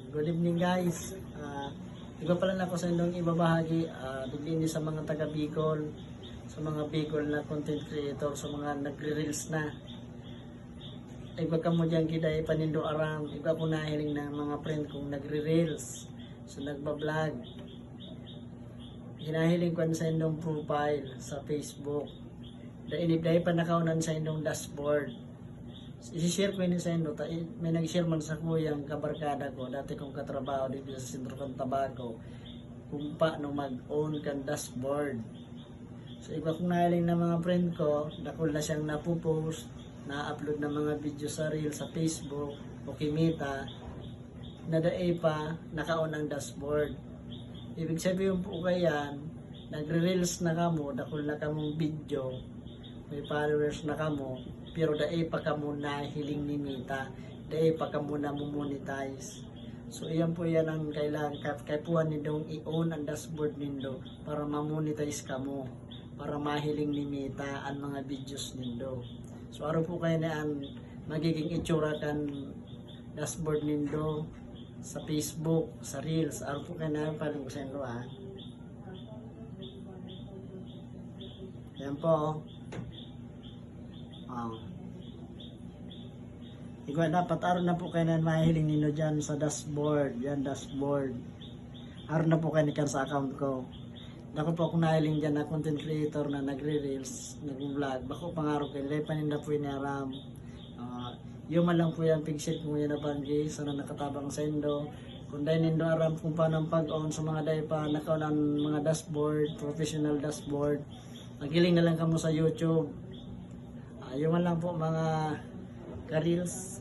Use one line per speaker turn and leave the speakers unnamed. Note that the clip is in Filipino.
Good evening guys. Iba pala na ako sa inyong ibabahagi. Dili sa mga taga Bicol, sa mga Bicol na content creator, sa mga nagre-reels na. Iba ka mo dyan kita ipanindo aram. Iba ko nahiling ng mga friend kong nagre-reels. So nagbablog. Hinahiling ko sa inyong profile sa Facebook. Dahil pa nakaunan sa inyong dashboard. I-share ko yun sa inyo. May nag-share man sa kuyang kabarkada ko. Dati kong katrabaho dito sa Sentro Cantabaco. Kung paano mag-own kang dashboard. So iba kong nahiling ng mga friend ko. Dakol na siyang napupost. Na-upload ng mga video sa reel sa Facebook. O Kimita. Nadaay pa naka-on ang dashboard. Ibig sabihin po kayan. Nagre-reels na kamo. Dakol na kamong video. May followers na kamo, pero dai pa kamo na hiling ni Mita, dai pa kamo na monetize. So iyan po yan ang kailangan kaipuan nindong i-own ang dashboard nindo para ma-monetize kamo, para mahiling ni Mita ang mga videos nindo. So araw po kayo na ang magiging itsura kan dashboard nindo sa Facebook, sa Reels. Araw po kayo na paano ko sa inyo Yan po. Ikaw dapat aron na po kayo na mahiling nino dyan sa dashboard. Yan dashboard. Aron na po kayo nikan sa account ko. Dako po akong nahiling dyan na content creator na nagre-reels, nag-vlog. Bako pangaro kayo. Dahil paninda po inaram. Yung man lang po yan picture kung yan na banggi. Sana nakatabang sa indo. Kung dahil nindo aram kung paano ang pag-on sa mga dahil pa nakaon ang mga dashboard, professional dashboard. Magiling na lang kamo sa YouTube. Yung man lang po mga ka-reels